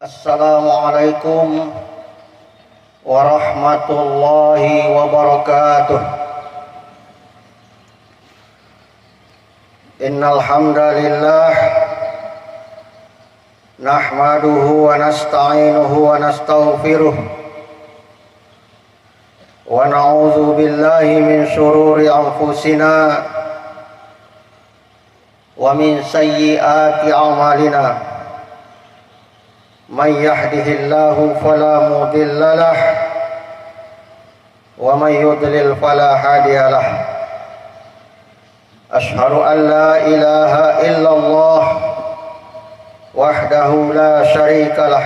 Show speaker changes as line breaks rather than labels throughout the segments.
Assalamualaikum warahmatullahi wabarakatuh. Innal hamdalillah nahmaduhu wa nasta'inuhu wa nastaghfiruh wa na'udzu billahi min syururi anfusina wa min sayyiati a'malina. Man yahdihillahu fala mudilla lah wa man yudlil fala hadiya lah. Asyhadu an la ilaha illallah wahdahu la syarika lah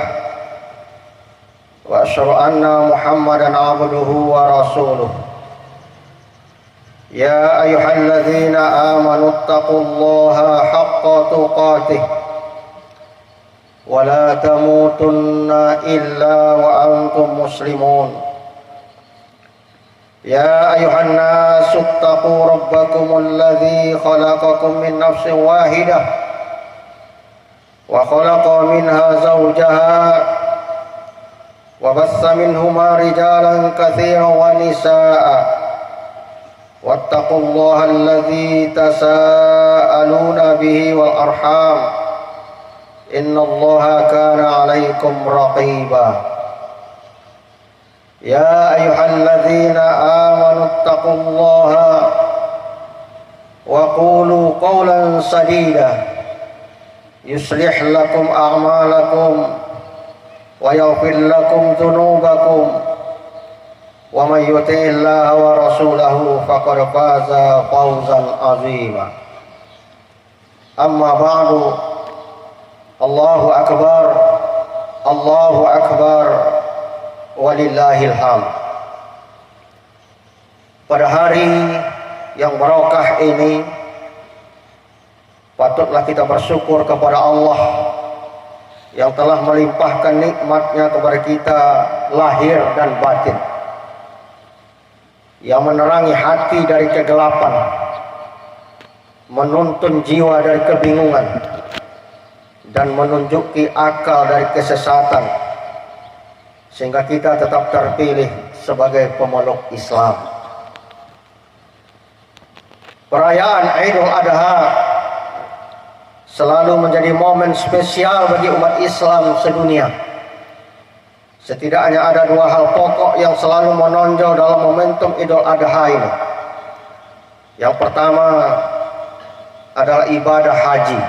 wa asyhadu anna Muhammadan abduhu wa rasuluh. Ya ayyuhalladzina amanu taqullaha haqqa tuqatih wa la tamutunna illa wa antum muslimun. Ya ayuhan nasu ttaqu rabbakumul ladzi khalaqakum min nafsin wahidah wa khalaqa minha zawjaha wa bassa minhuma rijalan katsiran wa nisaa'a wattaqullaha alladzi tasaaluna bihi wal arham innallaha kana 'alaikum raqiba. Ya ayyuhalladzina amanu taqullaha wa qulu qawlan sadida yuslih lakum a'malakum wa yaghfir lakum dhunubakum wa man yuti'illaha wa rasulahu faqad faza fawzan 'azima. Amma ba'du. Allahu akbar, Allahu akbar, walillahil hamd. Pada hari yang barokah ini patutlah kita bersyukur kepada Allah yang telah melimpahkan nikmatnya kepada kita lahir dan batin, yang menerangi hati dari kegelapan, menuntun jiwa dari kebingungan, dan menunjuki akal dari kesesatan, sehingga kita tetap terpilih sebagai pemeluk Islam. Perayaan Idul Adha selalu menjadi momen spesial bagi umat Islam sedunia. Setidaknya ada dua hal pokok yang selalu menonjol dalam momentum Idul Adha ini. Yang pertama adalah ibadah haji,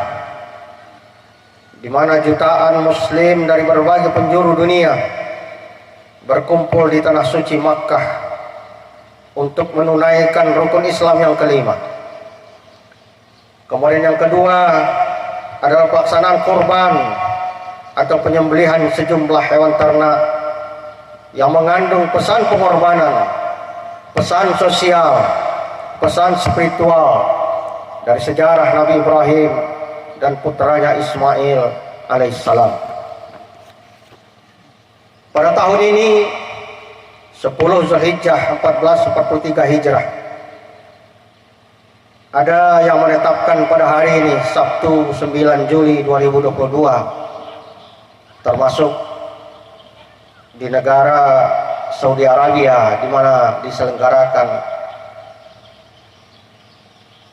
di mana jutaan muslim dari berbagai penjuru dunia berkumpul di tanah suci Makkah untuk menunaikan rukun Islam yang kelima. Kemudian yang kedua adalah pelaksanaan kurban atau penyembelihan sejumlah hewan ternak yang mengandung pesan pengorbanan, pesan sosial, pesan spiritual dari sejarah Nabi Ibrahim dan putranya Ismail alaihissalam. Pada tahun ini 10 Zulhijjah 1443 Hijrah, ada yang menetapkan pada hari ini Sabtu 9 Juli 2022, termasuk di negara Saudi Arabia, di mana diselenggarakan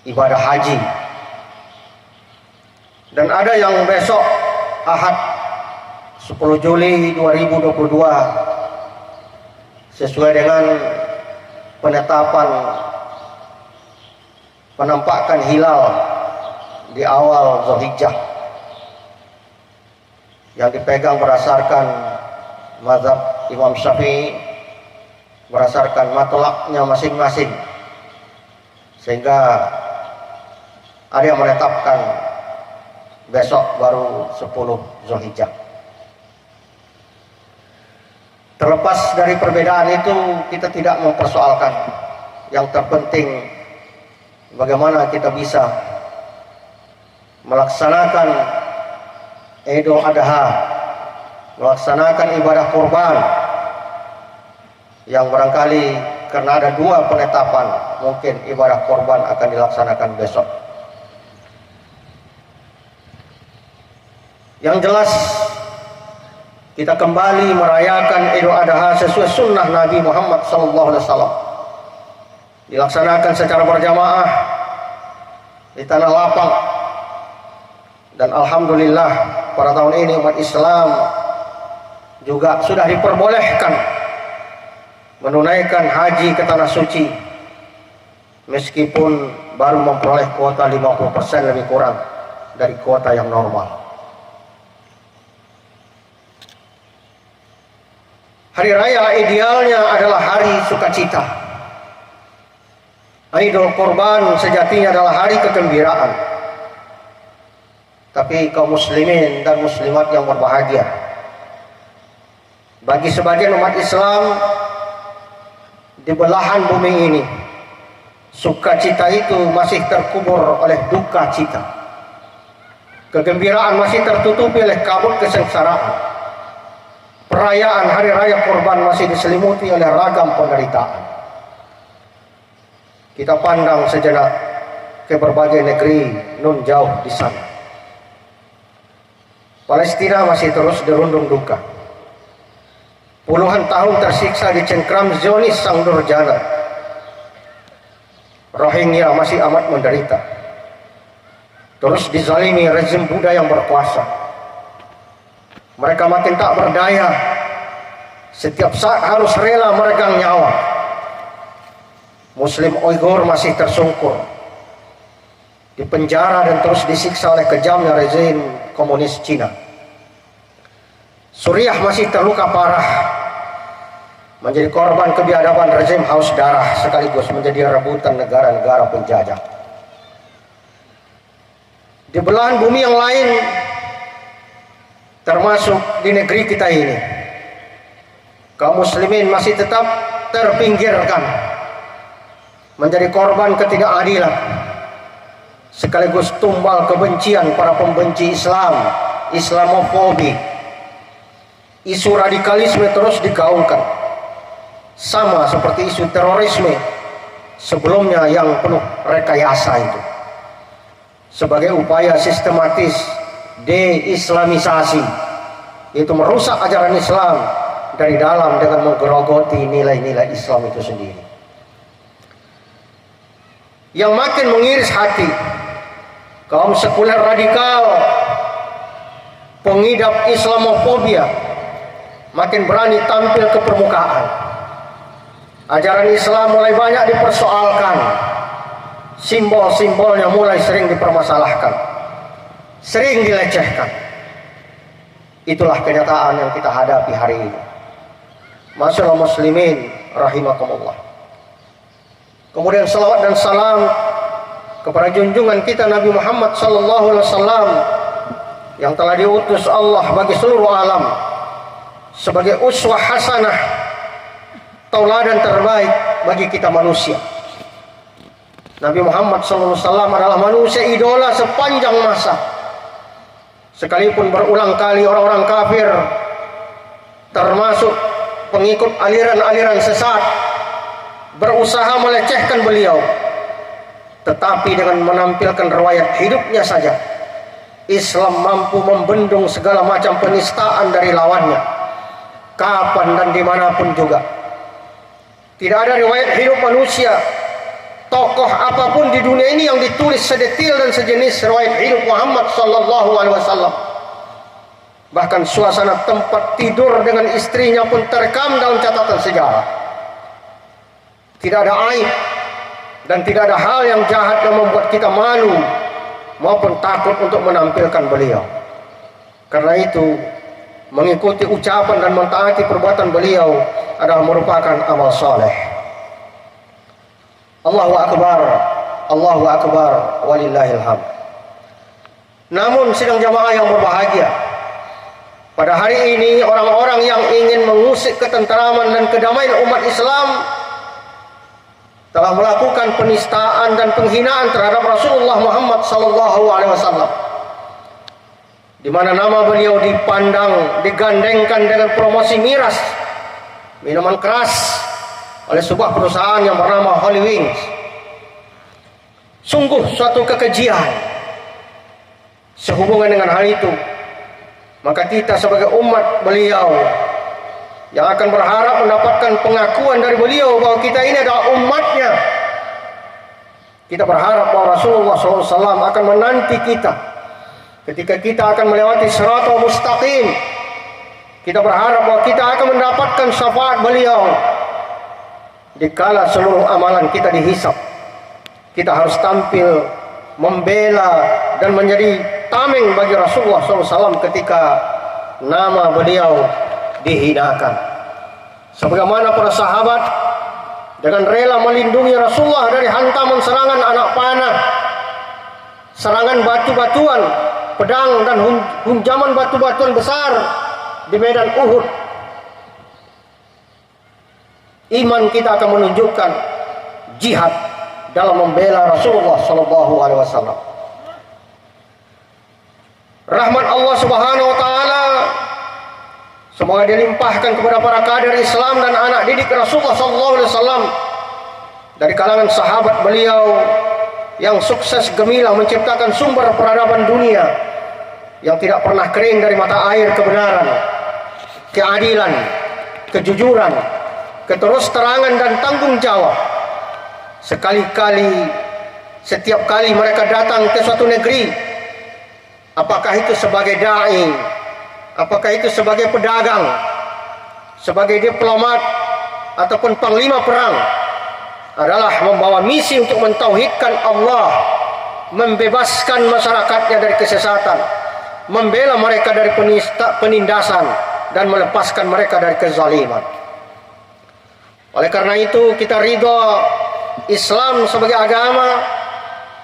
ibadah haji. Dan ada yang besok Ahad 10 Juli 2022 sesuai dengan penetapan penampakan hilal di awal Zulhijjah yang dipegang berdasarkan mazhab Imam Syafi'i, berdasarkan matolaknya masing-masing, sehingga ada yang menetapkan besok baru 10 Zulhijjah. Terlepas dari perbedaan itu, kita tidak mempersoalkan. Yang terpenting bagaimana kita bisa melaksanakan Idul Adha, melaksanakan ibadah kurban yang barangkali karena ada dua penetapan, mungkin ibadah kurban akan dilaksanakan besok. Yang jelas kita kembali merayakan Idul Adha sesuai sunnah Nabi Muhammad SAW. Dilaksanakan secara berjamaah di tanah lapang. Dan alhamdulillah pada tahun ini umat Islam juga sudah diperbolehkan menunaikan haji ke tanah suci, meskipun baru memperoleh kuota 50% lebih kurang dari kuota yang normal. Hari raya idealnya adalah hari sukacita. Idul Kurban sejatinya adalah hari kegembiraan. Tapi kaum muslimin dan muslimat yang berbahagia, bagi sebagian umat Islam di belahan bumi ini, sukacita itu masih terkubur oleh duka cita. Kegembiraan masih tertutupi oleh kabut kesengsaraan. Perayaan hari raya kurban masih diselimuti oleh ragam penderitaan. Kita pandang sejenak ke berbagai negeri nun jauh di sana. Palestina masih terus dirundung duka. Puluhan tahun tersiksa dicengkram Zionis sang durjana. Rohingya masih amat menderita. Terus dizalimi rezim Buddha yang berkuasa. Mereka makin tak berdaya. Setiap saat harus rela meregang nyawa. Muslim Uighur masih tersungkur, dipenjara dan terus disiksa oleh kejamnya rezim komunis Cina. Suriah masih terluka parah, menjadi korban kebiadaban rezim haus darah sekaligus menjadi rebutan negara-negara penjajah. Di belahan bumi yang lain, termasuk di negeri kita ini, kaum muslimin masih tetap terpinggirkan, menjadi korban ketidakadilan, sekaligus tumbal kebencian para pembenci Islam, Islamofobi. Isu radikalisme terus digaungkan, sama seperti isu terorisme sebelumnya yang penuh rekayasa itu, sebagai upaya sistematis deislamisasi, yaitu merusak ajaran Islam dari dalam dengan menggerogoti nilai-nilai Islam itu sendiri. Yang makin mengiris hati, kaum sekuler radikal, pengidap Islamofobia, makin berani tampil ke permukaan. Ajaran Islam mulai banyak dipersoalkan, simbol-simbolnya mulai sering dipermasalahkan, sering dilecehkan. Itulah kenyataan yang kita hadapi hari ini. Masyaallah muslimin rahimakumullah. Kemudian salawat dan salam kepada junjungan kita Nabi Muhammad SAW yang telah diutus Allah bagi seluruh alam sebagai uswah hasanah, tauladan terbaik bagi kita manusia. Nabi Muhammad SAW adalah manusia idola sepanjang masa. Sekalipun berulang kali orang-orang kafir, termasuk pengikut aliran-aliran sesat, berusaha melecehkan beliau, tetapi dengan menampilkan riwayat hidupnya saja, Islam mampu membendung segala macam penistaan dari lawannya, kapan dan dimanapun juga. Tidak ada riwayat hidup manusia, tokoh apapun di dunia ini yang ditulis sedetil dan sejenis riwayat hidup Muhammad SAW. Bahkan suasana tempat tidur dengan istrinya pun terekam dalam catatan sejarah. Tidak ada aib dan tidak ada hal yang jahat yang membuat kita malu maupun takut untuk menampilkan beliau. Karena itu, mengikuti ucapan dan mentaati perbuatan beliau adalah merupakan amal soleh. Allahu Akbar, Allahu Akbar, walillahil hamd. Namun sidang jamaah yang berbahagia, pada hari ini orang-orang yang ingin mengusik ketentraman dan kedamaian umat Islam telah melakukan penistaan dan penghinaan terhadap Rasulullah Muhammad SAW, di mana nama beliau dipandang, digandengkan dengan promosi miras, minuman keras oleh sebuah perusahaan yang bernama Holy Wings. Sungguh suatu kekejian. Sehubungan dengan hal itu, Maka kita sebagai umat beliau yang akan berharap mendapatkan pengakuan dari beliau bahwa kita ini adalah umatnya, kita berharap bahwa Rasulullah SAW akan menanti kita ketika kita akan melewati Shiratal Mustaqim. Kita berharap bahwa kita akan mendapatkan syafaat beliau dikala seluruh amalan kita dihisap. Kita harus tampil membela dan menjadi tameng bagi Rasulullah SAW ketika nama beliau dihinakan. Sebagaimana para sahabat dengan rela melindungi Rasulullah dari hantaman serangan anak panah, serangan batu-batuan, pedang dan hunjaman batu-batuan besar di medan Uhud. Iman kita akan menunjukkan jihad dalam membela Rasulullah SAW. Rahmat Allah Subhanahu wa taala semoga dilimpahkan kepada para kader Islam dan anak didik Rasulullah SAW dari kalangan sahabat beliau yang sukses gemilang menciptakan sumber peradaban dunia yang tidak pernah kering dari mata air kebenaran, keadilan, kejujuran, keterus-terangan dan tanggung jawab. Sekali-kali, setiap kali mereka datang ke suatu negeri, apakah itu sebagai da'i, apakah itu sebagai pedagang, sebagai diplomat, ataupun panglima perang, adalah membawa misi untuk mentauhidkan Allah, membebaskan masyarakatnya dari kesesatan, membela mereka dari penindasan, dan melepaskan mereka dari kezaliman. Oleh karena itu kita ridha Islam sebagai agama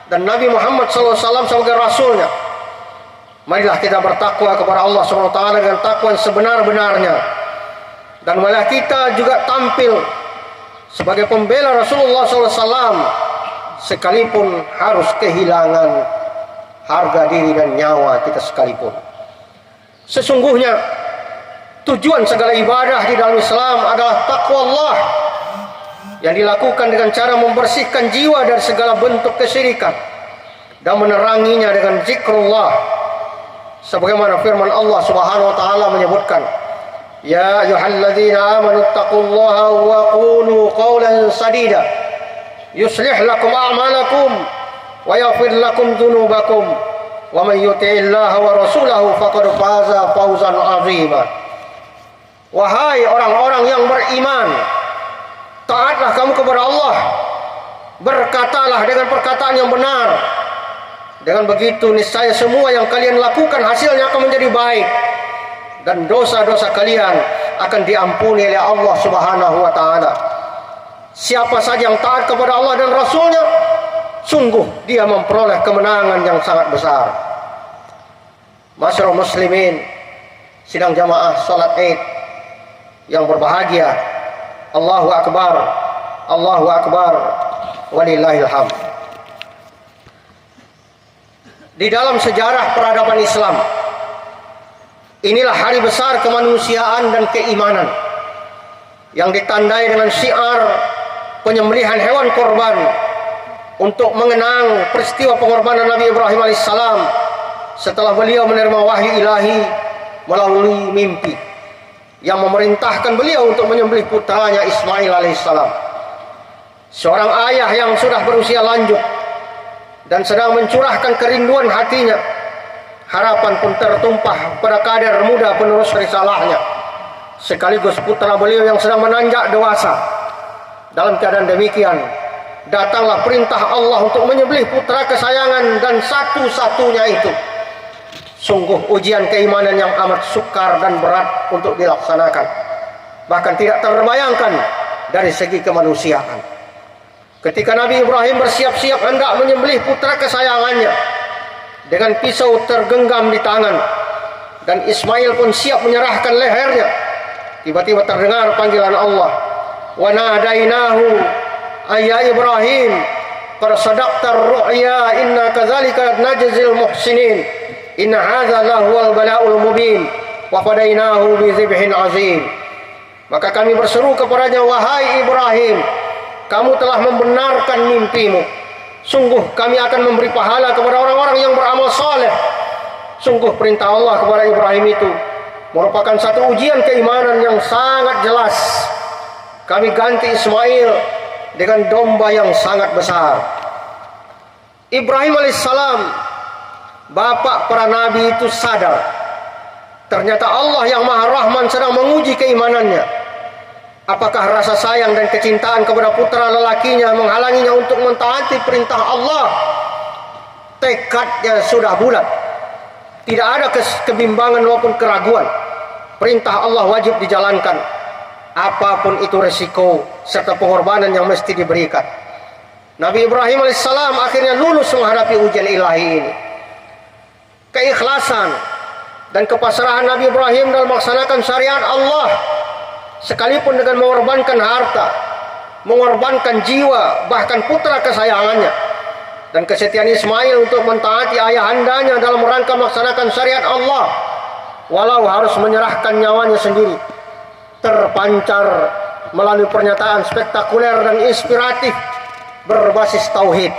dan Nabi Muhammad SAW sebagai Rasulnya. Marilah kita bertakwa kepada Allah SWT dengan takwa yang sebenar-benarnya. Dan marilah kita juga tampil sebagai pembela Rasulullah SAW sekalipun harus kehilangan harga diri dan nyawa kita sekalipun. Sesungguhnya tujuan segala ibadah di dalam Islam adalah takwa Allah yang dilakukan dengan cara membersihkan jiwa dari segala bentuk kesyirikan dan meneranginya dengan zikrullah. Sebagaimana firman Allah Subhanahu wa taala menyebutkan, ya ayyuhalladzina amanu taqullaha wa qulu qawlan sadida yuslih lakum a'malakum wa yaghfir lakum dzunubakum wa may yuti'illaha wa rasulahu faqad faza fawzan 'azima. Wahai orang-orang yang beriman, taatlah kamu kepada Allah, berkatalah dengan perkataan yang benar. Dengan begitu niscaya semua yang kalian lakukan hasilnya akan menjadi baik, dan dosa-dosa kalian akan diampuni oleh Allah Subhanahu wa taala. Siapa saja yang taat kepada Allah dan Rasulnya, sungguh dia memperoleh kemenangan yang sangat besar. Masyarul muslimin, sidang jamaah salat Id yang berbahagia, Allahu Akbar, Allahu Akbar, walillahil hamd. Di dalam sejarah peradaban Islam, inilah hari besar kemanusiaan dan keimanan yang ditandai dengan syiar penyembelihan hewan korban untuk mengenang peristiwa pengorbanan Nabi Ibrahim alaihissalam setelah beliau menerima wahyu ilahi melalui mimpi yang memerintahkan beliau untuk menyembelih putranya Ismail alaihissalam. Seorang ayah yang sudah berusia lanjut dan sedang mencurahkan kerinduan hatinya, harapan pun tertumpah pada kader muda penerus risalahnya, sekaligus putra beliau yang sedang menanjak dewasa. Dalam keadaan demikian, datanglah perintah Allah untuk menyembelih putra kesayangan dan satu-satunya itu. Sungguh ujian keimanan yang amat sukar dan berat untuk dilaksanakan, bahkan tidak terbayangkan dari segi kemanusiaan. Ketika Nabi Ibrahim bersiap-siap hendak menyembelih putra kesayangannya dengan pisau tergenggam di tangan, dan Ismail pun siap menyerahkan lehernya, tiba-tiba terdengar panggilan Allah, wa nadainahu ayya Ibrahim qad sadaqta ar-ru'ya inna kadzalika najzil muhsinin inna hadza lahuwal bala'ul mubin wa fadainahu bi dzibhin azim. Maka kami berseru kepadanya, wahai Ibrahim, kamu telah membenarkan mimpimu. Sungguh kami akan memberi pahala kepada orang-orang yang beramal saleh. Sungguh perintah Allah kepada Ibrahim itu merupakan satu ujian keimanan yang sangat jelas. Kami ganti Ismail dengan domba yang sangat besar. Ibrahim alaihissalam, bapak para nabi itu sadar ternyata Allah yang Maha Rahman sedang menguji keimanannya. Apakah rasa sayang dan kecintaan kepada putra lelakinya menghalanginya untuk mentaati perintah Allah? Tekadnya sudah bulat. Tidak ada kebimbangan maupun keraguan. Perintah Allah wajib dijalankan, apapun itu resiko serta pengorbanan yang mesti diberikan. Nabi Ibrahim alaihissalam akhirnya lulus menghadapi ujian ilahi ini. Keikhlasan dan kepasrahan Nabi Ibrahim dalam melaksanakan syariat Allah, sekalipun dengan mengorbankan harta, mengorbankan jiwa, bahkan putra kesayangannya, dan kesetiaan Ismail untuk mentaati ayahandanya dalam rangka melaksanakan syariat Allah, walau harus menyerahkan nyawanya sendiri, terpancar melalui pernyataan spektakuler dan inspiratif berbasis tauhid.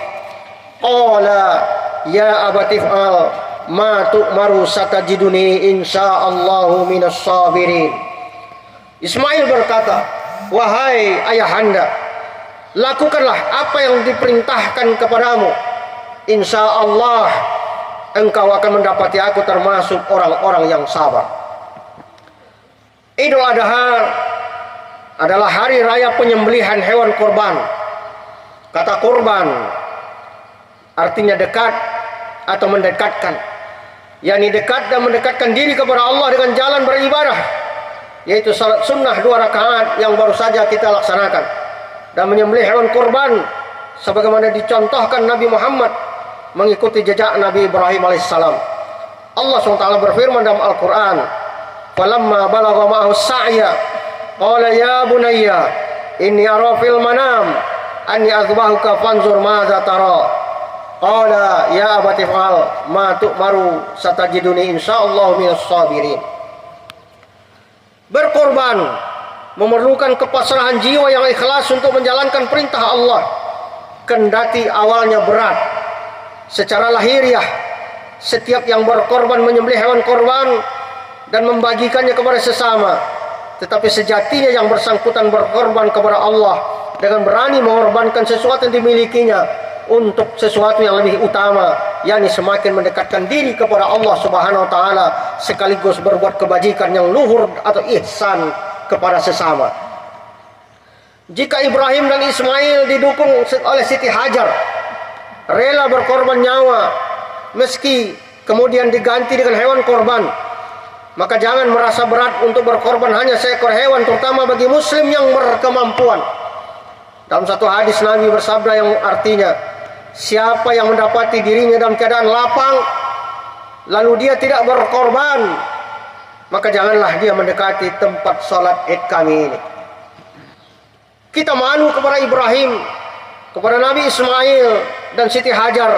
Qala ya abati fa'al ma tu'maru satajiduni insyaallahu minas sabirin. Ismail berkata, wahai ayahanda, lakukanlah apa yang diperintahkan kepadamu. Insya Allah engkau akan mendapati aku termasuk orang-orang yang sabar. Idul Adha adalah hari raya penyembelihan hewan kurban. Kata kurban artinya dekat atau mendekatkan, yakni dekat dan mendekatkan diri kepada Allah dengan jalan beribadah, yaitu salat sunnah 2 rakaat yang baru saja kita laksanakan, dan menyembelih hewan kurban sebagaimana dicontohkan Nabi Muhammad mengikuti jejak Nabi Ibrahim alaihissalam. Allah SWT berfirman dalam Al-Quran, falamma balagha ma'ahu sa'ya qala ya bunayya inni ara fil manam anni azbahuka fanzur madza tara qala ya abati fa'al ma tu'maru satajiduni insyaallahu minas sabirin. Berkorban memerlukan kepasrahan jiwa yang ikhlas untuk menjalankan perintah Allah, kendati awalnya berat. Secara lahiriah, setiap yang berkorban menyembelih hewan korban dan membagikannya kepada sesama, tetapi sejatinya yang bersangkutan berkorban kepada Allah dengan berani mengorbankan sesuatu yang dimilikinya untuk sesuatu yang lebih utama, yakni semakin mendekatkan diri kepada Allah Subhanahu wa taala, sekaligus berbuat kebajikan yang luhur atau ihsan kepada sesama. Jika Ibrahim dan Ismail didukung oleh Siti Hajar, rela berkorban nyawa meski kemudian diganti dengan hewan korban, maka jangan merasa berat untuk berkorban hanya seekor hewan, terutama bagi muslim yang berkemampuan. Dalam satu hadis Nabi bersabda yang artinya, siapa yang mendapati dirinya dalam keadaan lapang lalu dia tidak berkorban, maka janganlah dia mendekati tempat sholat Id kami ini. Kita malu kepada Ibrahim, kepada Nabi Ismail dan Siti Hajar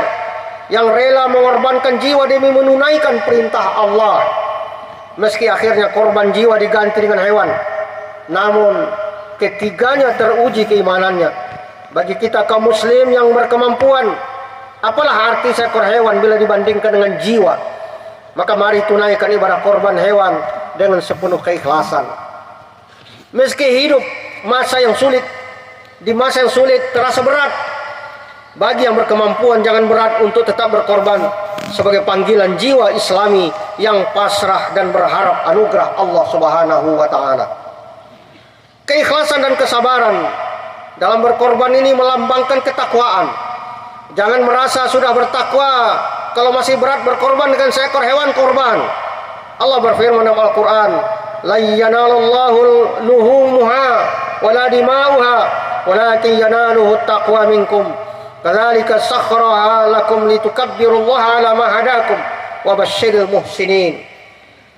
yang rela mengorbankan jiwa demi menunaikan perintah Allah, meski akhirnya korban jiwa diganti dengan hewan. Namun ketiganya teruji keimanannya. Bagi kita kaum muslim yang berkemampuan, apalah arti seekor hewan bila dibandingkan dengan jiwa? Maka mari tunaikan ibadah korban hewan dengan sepenuh keikhlasan. Meski hidup di masa yang sulit terasa berat, bagi yang berkemampuan jangan berat untuk tetap berkorban sebagai panggilan jiwa Islami yang pasrah dan berharap anugerah Allah Subhanahu wa taala. Keikhlasan dan kesabaran dalam berkorban ini melambangkan ketakwaan. Jangan merasa sudah bertakwa kalau masih berat berkorban dengan seekor hewan korban. Allah berfirman dalam Al-Quran, la yanalullahu luhumuha wala dima'uha walakin yanaluhu taqwa minkum kadzalika sakhkharaha lakum litukabbirullaha ala ma hadakum wa basyiril muhsinin.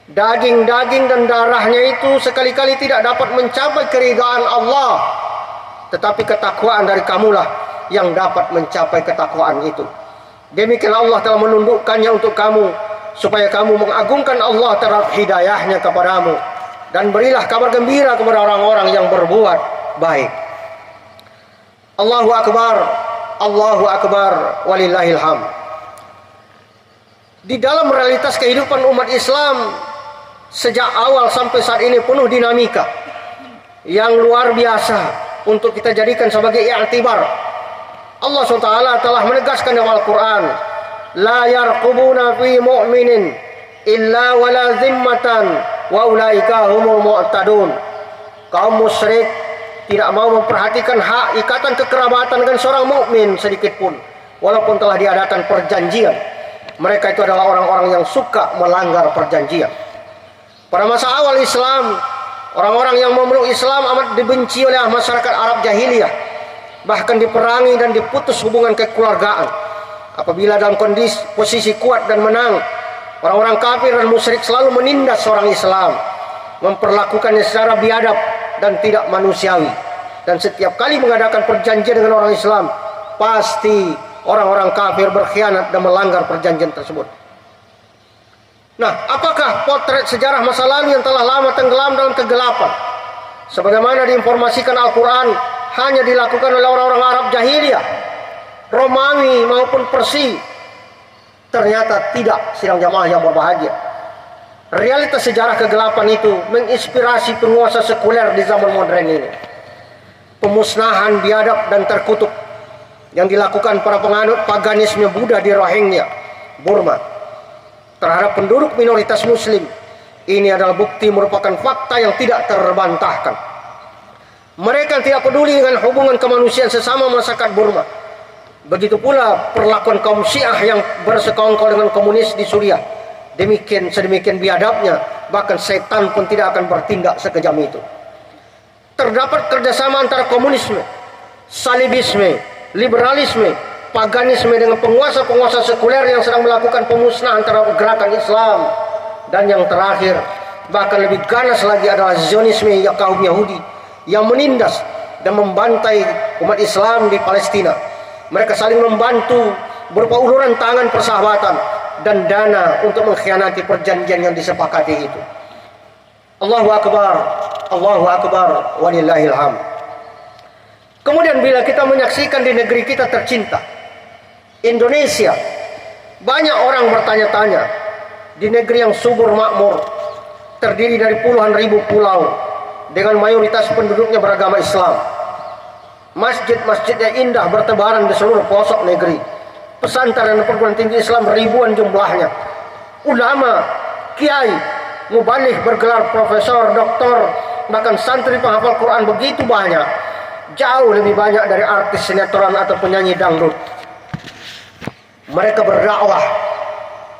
Daging-daging dan darahnya itu sekali-kali tidak dapat mencapai keridhaan Allah, tetapi ketakwaan dari kamulah yang dapat mencapai ketakwaan itu. Demikian Allah telah menundukkannya untuk kamu, supaya kamu mengagungkan Allah terhadap hidayahnya kepadamu. Dan berilah kabar gembira kepada orang-orang yang berbuat baik. Allahu Akbar, Allahu Akbar, walillahil hamd. Di dalam realitas kehidupan umat Islam sejak awal sampai saat ini penuh dinamika yang luar biasa untuk kita jadikan sebagai i'tibar. Allah SWT telah menegaskan dalam Al-Quran, la yarqubuna fi mu'minin illa wala zimmatan wa ulaika humul mu'tadun. Kaum musyrik tidak mau memperhatikan hak ikatan kekerabatan dengan seorang mukmin sedikit pun, walaupun telah diadakan perjanjian. Mereka itu adalah orang-orang yang suka melanggar perjanjian. Pada masa awal Islam, orang-orang yang memeluk Islam amat dibenci oleh masyarakat Arab jahiliyah. Bahkan diperangi dan diputus hubungan kekeluargaan. Apabila dalam kondisi posisi kuat dan menang, orang-orang kafir dan musyrik selalu menindas orang Islam, memperlakukannya secara biadab dan tidak manusiawi. Dan setiap kali mengadakan perjanjian dengan orang Islam, pasti orang-orang kafir berkhianat dan melanggar perjanjian tersebut. Nah, apakah potret sejarah masa lalu yang telah lama tenggelam dalam kegelapan, sebagaimana diinformasikan Al-Quran, hanya dilakukan oleh orang-orang Arab jahiliyah, Romawi maupun Persia? Ternyata tidak, sidang jamaah yang berbahagia. Realitas sejarah kegelapan itu menginspirasi penguasa sekuler di zaman modern ini. Pemusnahan biadab dan terkutuk yang dilakukan para penganut paganisme Buddha di Rohingya, Burma, terhadap penduduk minoritas muslim, ini adalah bukti merupakan fakta yang tidak terbantahkan. Mereka tidak peduli dengan hubungan kemanusiaan sesama masyarakat Burma. Begitu pula perlakuan kaum Syiah yang bersekongkol dengan komunis di Suriah. Sedemikian biadabnya, bahkan setan pun tidak akan bertindak sekejam itu. Terdapat kerjasama antara komunisme, salibisme, liberalisme, paganisme dengan penguasa-penguasa sekuler yang sedang melakukan pemusnahan terhadap gerakan Islam. Dan yang terakhir, bahkan lebih ganas lagi, adalah Zionisme ya kaum Yahudi yang menindas dan membantai umat Islam di Palestina. Mereka saling membantu berupa uluran tangan persahabatan dan dana untuk mengkhianati perjanjian yang disepakati itu. Allahu Akbar, Allahu Akbar, walillahil hamd. Kemudian bila kita menyaksikan di negeri kita tercinta, Indonesia, banyak orang bertanya-tanya, di negeri yang subur makmur, terdiri dari puluhan ribu pulau, dengan mayoritas penduduknya beragama Islam. Masjid-masjidnya indah bertebaran di seluruh pelosok negeri. Pesantren dan perguruan tinggi Islam ribuan jumlahnya. Ulama, kiai, mubaligh bergelar profesor, doktor, bahkan santri penghafal Quran begitu banyak. Jauh lebih banyak dari artis sinetron atau penyanyi dangdut. Mereka berdakwah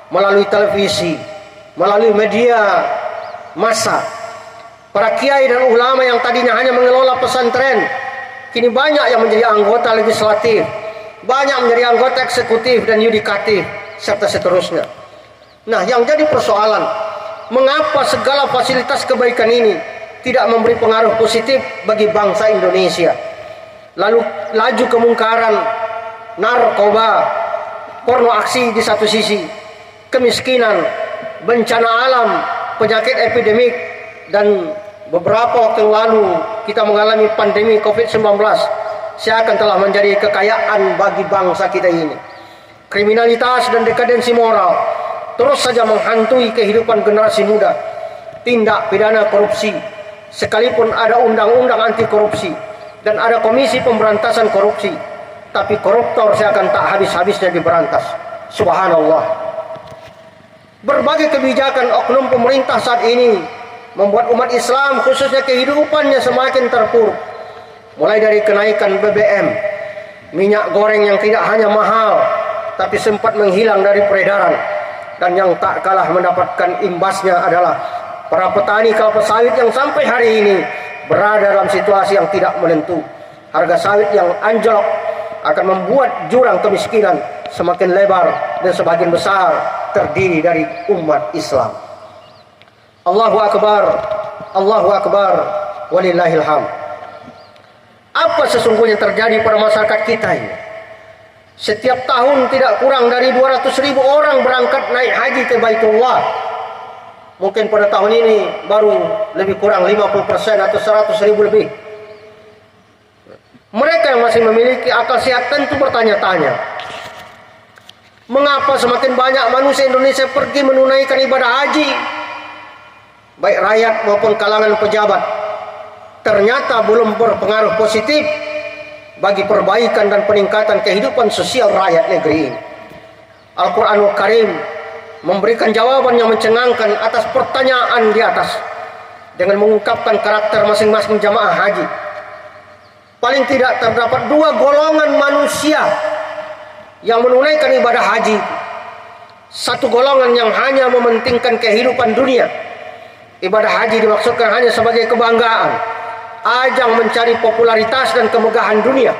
melalui televisi, melalui media massa. Para kiai dan ulama yang tadinya hanya mengelola pesantren, kini banyak yang menjadi anggota legislatif, banyak menjadi anggota eksekutif dan yudikatif, serta seterusnya. Nah, yang jadi persoalan, mengapa segala fasilitas kebaikan ini tidak memberi pengaruh positif bagi bangsa Indonesia? Lalu laju kemungkaran, narkoba, porno aksi di satu sisi, kemiskinan, bencana alam, penyakit epidemik, dan beberapa waktu yang lalu kita mengalami pandemi COVID-19 seakan telah menjadi kekayaan bagi bangsa kita ini. Kriminalitas dan dekadensi moral terus saja menghantui kehidupan generasi muda. Tindak pidana korupsi, sekalipun ada undang-undang anti korupsi dan ada komisi pemberantasan korupsi, tapi koruptor seakan tak habis-habisnya diberantas. Subhanallah. Berbagai kebijakan oknum pemerintah saat ini membuat umat Islam khususnya kehidupannya semakin terpuruk. Mulai dari kenaikan BBM, minyak goreng yang tidak hanya mahal tapi sempat menghilang dari peredaran, dan yang tak kalah mendapatkan imbasnya adalah para petani kelapa sawit yang sampai hari ini berada dalam situasi yang tidak menentu. Harga sawit yang anjlok akan membuat jurang kemiskinan semakin lebar dan sebagian besar terdiri dari umat Islam. Allahu Akbar, Allahu Akbar, walillahil hamd. Apa sesungguhnya terjadi pada masyarakat kita ini? Setiap tahun tidak kurang dari 200.000 orang berangkat naik haji ke Baitullah. Mungkin pada tahun ini baru lebih kurang 50% atau 100.000 lebih. Mereka yang masih memiliki akal sehat tentu bertanya-tanya, Mengapa semakin banyak manusia Indonesia pergi menunaikan ibadah haji, baik rakyat maupun kalangan pejabat, ternyata belum berpengaruh positif bagi perbaikan dan peningkatan kehidupan sosial rakyat negeri ini. Al-Quranul Karim memberikan jawaban yang mencengangkan atas pertanyaan di atas dengan mengungkapkan karakter masing-masing jamaah haji. Paling tidak terdapat dua golongan manusia yang menunaikan ibadah haji. Satu golongan yang hanya mementingkan kehidupan dunia. Ibadah haji dimaksudkan hanya sebagai kebanggaan, ajang mencari popularitas dan kemegahan dunia.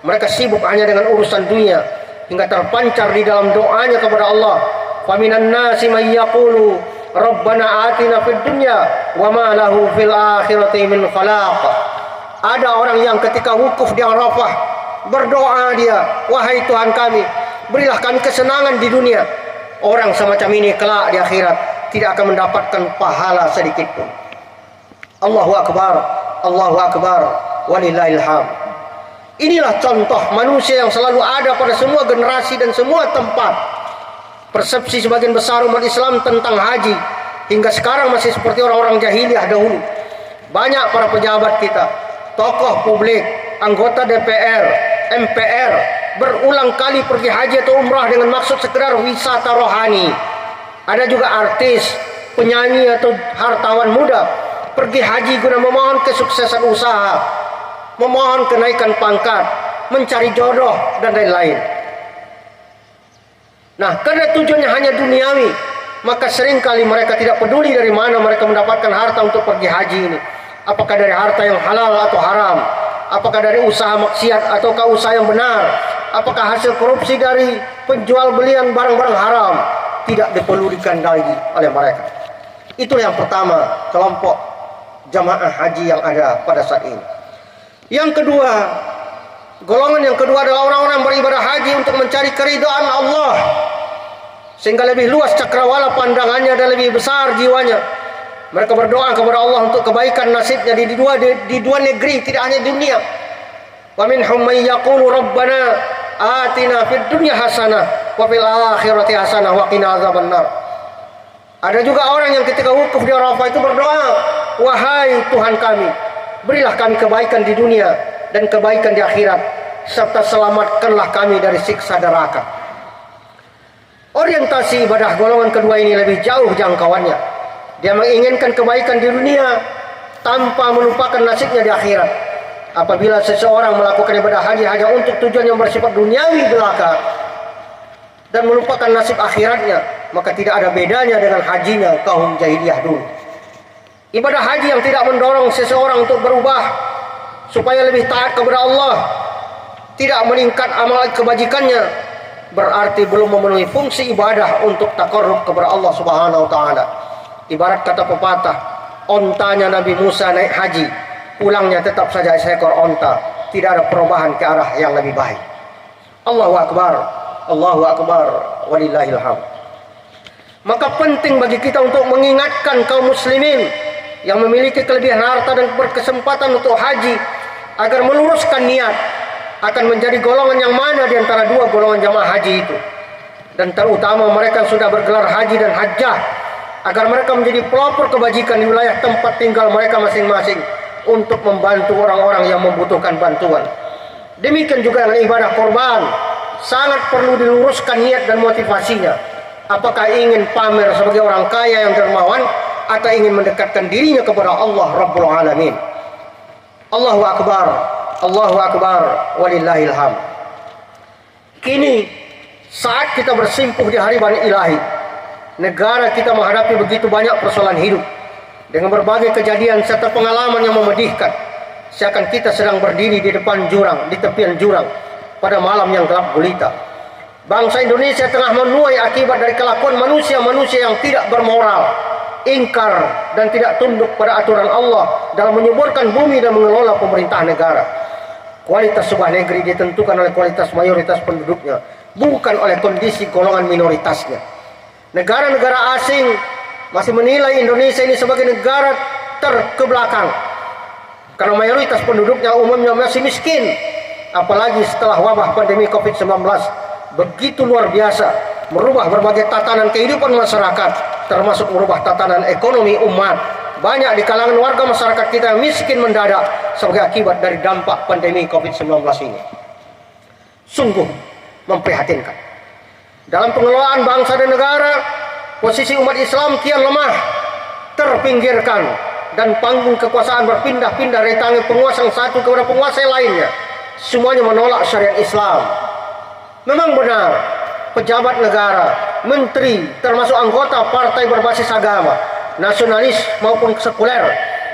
Mereka sibuk hanya dengan urusan dunia hingga terpancar di dalam doanya kepada Allah. Faminan nasi may yaqulu rabbana atina fid dunya wa ma lahu fil akhirati min khalaq. Ada orang yang ketika wukuf di Arafah berdoa dia, wahai Tuhan kami, berilah kami kesenangan di dunia. Orang semacam ini kelak di akhirat tidak akan mendapatkan pahala sedikit pun. Allahu Akbar, Allahu Akbar, walillahil hamd. Inilah contoh manusia yang selalu ada pada semua generasi dan semua tempat. Persepsi sebagian besar umat Islam tentang haji hingga sekarang masih seperti orang-orang jahiliyah dahulu. Banyak para pejabat kita, tokoh publik, anggota DPR, MPR berulang kali pergi haji atau umrah dengan maksud sekedar wisata rohani. Ada juga artis, penyanyi atau hartawan muda pergi haji guna memohon kesuksesan usaha, memohon kenaikan pangkat, mencari jodoh dan lain-lain. Nah, karena tujuannya hanya duniawi, maka seringkali mereka tidak peduli dari mana mereka mendapatkan harta untuk pergi haji ini. Apakah dari harta yang halal atau haram? Apakah dari usaha maksiat ataukah usaha yang benar? Apakah hasil korupsi dari penjual belian barang-barang haram? Tidak dipedulikan lagi oleh mereka. Itulah yang pertama, kelompok jamaah haji yang ada pada saat ini. Yang kedua, golongan yang kedua adalah orang-orang yang beribadah haji untuk mencari keridhaan Allah, sehingga lebih luas cakrawala pandangannya dan lebih besar jiwanya. Mereka berdoa kepada Allah untuk kebaikan nasibnya di dua negeri, tidak hanya dunia. Wa minhum may yaqulu rabbana atina fid dunya hasanah wa fil akhirati hasanah wa qina azabannar. Ada juga orang yang ketika wukuf di Arafah itu berdoa, wahai Tuhan kami, berilah kami kebaikan di dunia dan kebaikan di akhirat, serta selamatkanlah kami dari siksa neraka. Orientasi ibadah golongan kedua ini lebih jauh jangkauannya. Dia menginginkan kebaikan di dunia tanpa melupakan nasibnya di akhirat. Apabila seseorang melakukan ibadah haji hanya untuk tujuan yang bersifat duniawi belaka dan melupakan nasib akhiratnya, maka tidak ada bedanya dengan hajinya kaum jahiliyah dulu. Ibadah haji yang tidak mendorong seseorang untuk berubah supaya lebih taat kepada Allah, tidak meningkat amal kebajikannya, berarti belum memenuhi fungsi ibadah untuk taqarrub kepada Allah Subhanahu wa taala. Ibarat kata pepatah, ontanya Nabi Musa naik haji, pulangnya tetap saja seekor onta, tidak ada perubahan ke arah yang lebih baik. Allahu Akbar, Allahu Akbar, walillahil hamd. Maka penting bagi kita untuk mengingatkan kaum muslimin yang memiliki kelebihan harta dan berkesempatan untuk haji agar meluruskan niat akan menjadi golongan yang mana di antara dua golongan jamaah haji itu, dan terutama mereka yang sudah bergelar haji dan hajjah, agar mereka menjadi pelopor kebajikan di wilayah tempat tinggal mereka masing-masing untuk membantu orang-orang yang membutuhkan bantuan. Demikian juga dengan ibadah korban, sangat perlu diluruskan niat dan motivasinya. Apakah ingin pamer sebagai orang kaya yang dermawan atau ingin mendekatkan dirinya kepada Allah Rabbul Alamin. Allahu Akbar, Allahu Akbar, walillahil hamd. Kini saat kita bersimpuh di hariban ilahi, negara kita menghadapi begitu banyak persoalan hidup dengan berbagai kejadian serta pengalaman yang memedihkan. Seakan kita sedang berdiri di depan jurang, di tepian jurang pada malam yang gelap gulita. Bangsa Indonesia tengah menuai akibat dari kelakuan manusia-manusia yang tidak bermoral, ingkar dan tidak tunduk pada aturan Allah dalam menyuburkan bumi dan mengelola pemerintah negara. Kualitas sebuah negeri ditentukan oleh kualitas mayoritas penduduknya, bukan oleh kondisi golongan minoritasnya. Negara-negara asing masih menilai Indonesia ini sebagai negara terkebelakang karena mayoritas penduduknya umumnya masih miskin, apalagi setelah wabah pandemi COVID-19 begitu luar biasa, merubah berbagai tatanan kehidupan masyarakat, termasuk merubah tatanan ekonomi umat. Banyak di kalangan warga masyarakat kita yang miskin mendadak sebagai akibat dari dampak pandemi COVID-19 ini. Sungguh memprihatinkan. Dalam pengelolaan bangsa dan negara, posisi umat Islam kian lemah, terpinggirkan, dan panggung kekuasaan berpindah-pindah dari tangan penguasa yang satu kepada penguasa yang lainnya. Semuanya menolak syariat Islam. Memang benar, pejabat negara, menteri, termasuk anggota partai berbasis agama, nasionalis maupun sekuler,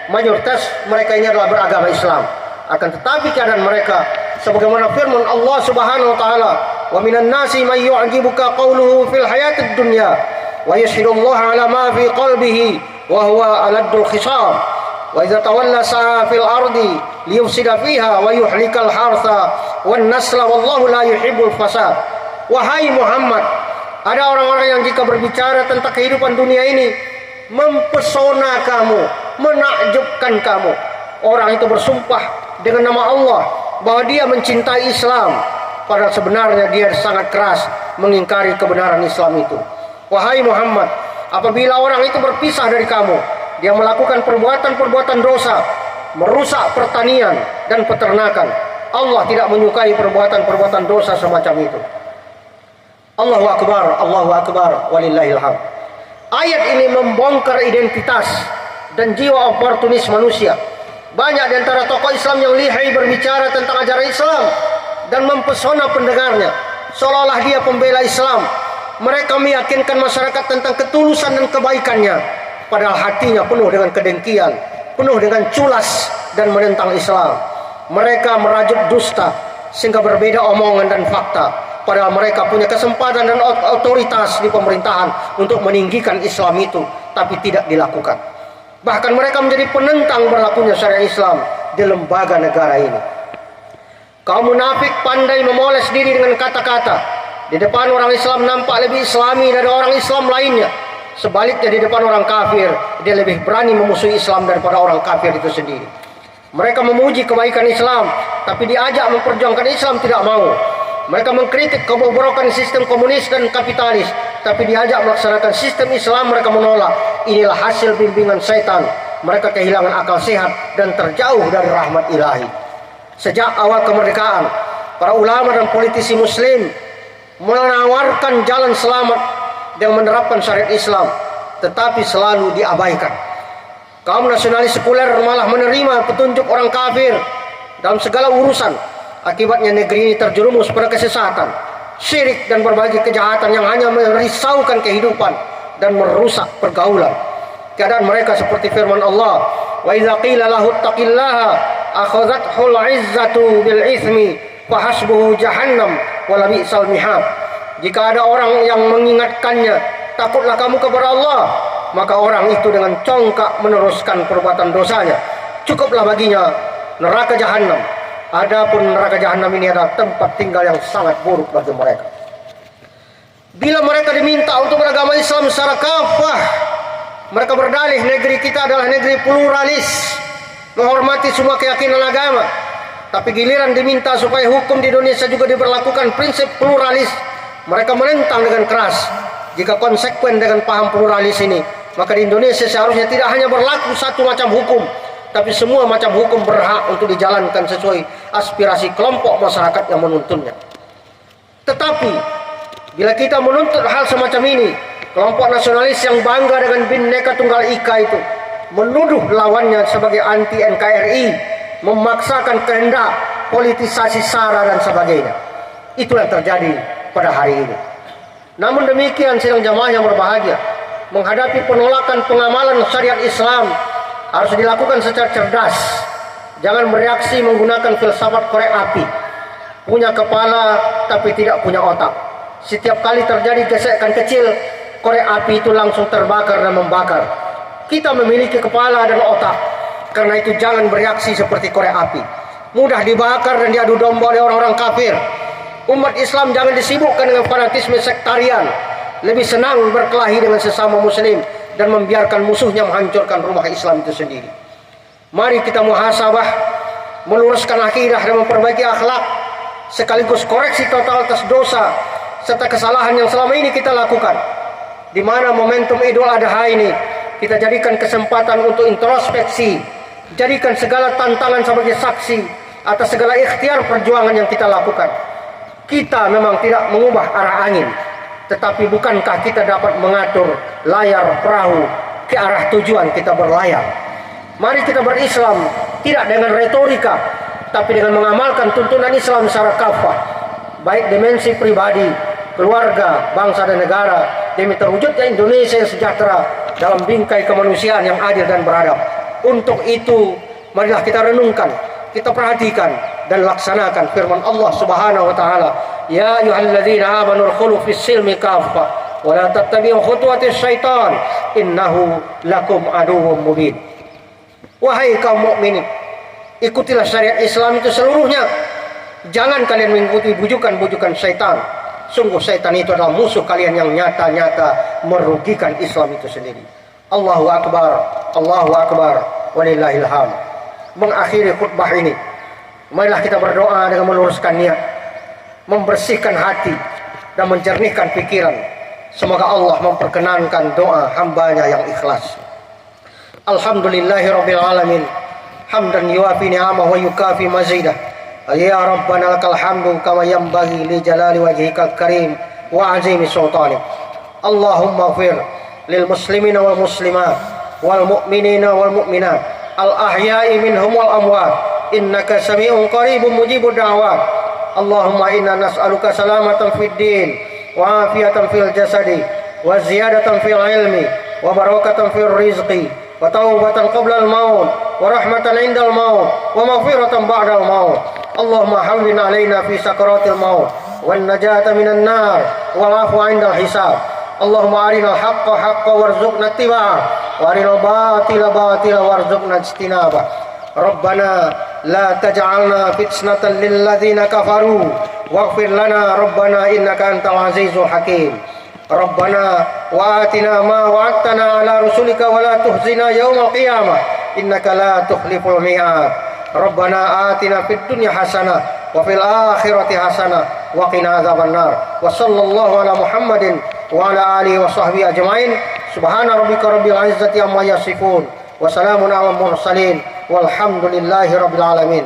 mayoritas mereka ini adalah beragama Islam. Akan tetapi keadaan mereka sebagaimana firman Allah Subhanahu wa taala, "Wa minan nasi may yu'jibuka qawluhu fil hayatid dunya wa yashhadullaha 'ala ma fi qalbihi wa huwa aladul khisam wa idza tawalla sa'a fil ardi liyufsida fiha wa yuhlikal hartha wan nasla wallahu la yuhibbul fasad." Wahai Muhammad, ada orang-orang yang jika berbicara tentang kehidupan dunia ini mempesona kamu, menakjubkan kamu. Orang itu bersumpah dengan nama Allah bahwa dia mencintai Islam, padahal sebenarnya dia sangat keras mengingkari kebenaran Islam itu. Wahai Muhammad, apabila orang itu berpisah dari kamu, dia melakukan perbuatan-perbuatan dosa, merusak pertanian dan peternakan, Allah tidak menyukai perbuatan-perbuatan dosa semacam itu. Allahu Akbar, walillahil hamd. Ayat ini membongkar identitas dan jiwa oportunis manusia. Banyak di antara tokoh Islam yang lihai berbicara tentang ajaran Islam dan mempesona pendengarnya, seolah-olah dia pembela Islam. Mereka meyakinkan masyarakat tentang ketulusan dan kebaikannya, padahal hatinya penuh dengan kedengkian, penuh dengan culas dan menentang Islam. Mereka merajut dusta sehingga berbeda omongan dan fakta, padahal mereka punya kesempatan dan otoritas di pemerintahan untuk meninggikan Islam itu, tapi tidak dilakukan. Bahkan mereka menjadi penentang berlakunya syariat Islam di lembaga negara ini. Kaum munafik pandai memoles diri dengan kata-kata. Di depan orang Islam nampak lebih islami dari orang Islam lainnya. Sebaliknya di depan orang kafir, dia lebih berani memusuhi Islam daripada orang kafir itu sendiri. Mereka memuji kebaikan Islam, tapi diajak memperjuangkan Islam tidak mau. Mereka mengkritik kebobrokan sistem komunis dan kapitalis, tapi diajak melaksanakan sistem Islam mereka menolak. Inilah hasil bimbingan setan. Mereka kehilangan akal sehat dan terjauh dari rahmat ilahi. Sejak awal kemerdekaan, para ulama dan politisi muslim menawarkan jalan selamat dengan menerapkan syariat Islam, tetapi selalu diabaikan. Kaum nasionalis sekuler malah menerima petunjuk orang kafir dalam segala urusan. Akibatnya negeri ini terjerumus pada kesesatan, syirik dan berbagai kejahatan yang hanya merisaukan kehidupan dan merusak pergaulan. Keadaan mereka seperti firman Allah, "Wa idza qila lahu ittaqillaha akhadhathul 'izzatu bil itsmi fa hasbuhu jahannam wa la bi'sal mihad." Jika ada orang yang mengingatkannya, takutlah kamu kepada Allah, maka orang itu dengan congkak meneruskan perbuatan dosanya. Cukuplah baginya neraka jahanam. Adapun neraka jahanam ini adalah tempat tinggal yang sangat buruk bagi mereka. Bila mereka diminta untuk beragama Islam secara kafah, mereka berdalih negeri kita adalah negeri pluralis, menghormati semua keyakinan agama. Tapi giliran diminta supaya hukum di Indonesia juga diberlakukan prinsip pluralis, mereka menentang dengan keras. Jika konsekuen dengan paham pluralis ini, maka di Indonesia seharusnya tidak hanya berlaku satu macam hukum, tapi semua macam hukum berhak untuk dijalankan sesuai aspirasi kelompok masyarakat yang menuntunnya. Tetapi bila kita menuntut hal semacam ini, kelompok nasionalis yang bangga dengan Bhinneka Tunggal Ika itu menuduh lawannya sebagai anti NKRI, memaksakan kehendak, politisasi SARA dan sebagainya. Itu yang terjadi pada hari ini. Namun demikian sidang jamaah yang berbahagia, menghadapi penolakan pengamalan syariat Islam harus dilakukan secara cerdas. Jangan bereaksi menggunakan filsafat korek api. Punya kepala tapi tidak punya otak. Setiap kali terjadi gesekan kecil, korek api itu langsung terbakar dan membakar. Kita memiliki kepala dan otak, karena itu jangan bereaksi seperti korek api. Mudah dibakar dan diadu domba oleh orang-orang kafir. Umat Islam jangan disibukkan dengan fanatisme sektarian. Lebih senang berkelahi dengan sesama muslim dan membiarkan musuhnya menghancurkan rumah Islam itu sendiri. Mari kita muhasabah, meluruskan akidah dan memperbaiki akhlak, sekaligus koreksi total atas dosa serta kesalahan yang selama ini kita lakukan. Di mana momentum Idul Adha ini kita jadikan kesempatan untuk introspeksi, jadikan segala tantangan sebagai saksi atas segala ikhtiar perjuangan yang kita lakukan. Kita memang tidak mengubah arah angin, tetapi bukankah kita dapat mengatur layar perahu ke arah tujuan kita berlayar? Mari kita berislam tidak dengan retorika, tapi dengan mengamalkan tuntunan Islam secara kafah, baik dimensi pribadi, keluarga, bangsa dan negara, demi terwujudnya Indonesia yang sejahtera dalam bingkai kemanusiaan yang adil dan beradab. Untuk itu, marilah kita renungkan, kita perhatikan dan laksanakan firman Allah Subhanahu wa taala, "Ya ayyuhalladzina amanu udkhulu fis-silmi kaffah wa la tattabi'u khutuwatis syaitan innahu lakum aduwwum mubin." Wahai kaum mukminin, ikutilah syariat Islam itu seluruhnya. Jangan kalian mengikuti bujukan-bujukan syaitan. Sungguh syaitan itu adalah musuh kalian yang nyata-nyata merugikan Islam itu sendiri. Allahu Akbar, Allahu Akbar, walillahil hamd. Mengakhiri khutbah ini, marilah kita berdoa dengan meluruskan niat, membersihkan hati, dan menjernihkan pikiran. Semoga Allah memperkenankan doa hambanya yang ikhlas. Alhamdulillahi rabbil alamin, hamdan yuafi ni'amahu wa yukafi mazidah. Ya Rabbana lakal hamdu kama yanbaghi li jalali wajhikal karim wa azimi sultanik. Allahumma ighfir lil muslimina wal muslimat wal mu'minina wal mu'minat al ahya'i minhum wal amwat innaka sami'un qaribun mujibud da'wat. Allahumma inna nas'aluka salamatan fid din wa afiyatan fil jasadi wa ziyadatan fil ilmi wa barakatan fil rizqi wa taubatan qabla al maut wa rahmatan indal maut wa maghfiratan ba'dal maut. Allahumma hawwin alaina fi sakaratil maut wan najata minan nar wal afwa indal hisab. Allahumma arinal haqqa haqqa warzuqna ittiba'ah wa arinal batila batila warzuqna ijtinabah. Rabbana la taj'alna fitnatan lil ladzina kafaru waghfir lana rabbana innaka antal azizul hakim. Rabbana wa atina ma wa'adtana ala rusulika wa la tuhzina yaumal qiyamah innaka la tukhliful mi'ad. Rabbana atina fid dunya hasanah wa fil akhirati hasanah wa qina adzabannar. Wa sallallahu ala Muhammadin wa ala alihi wa sahbihi ajmain. Subhana rabbika rabbil izzati amma yasifun wa salamun alal mursalin walhamdulillahi rabbil alamin.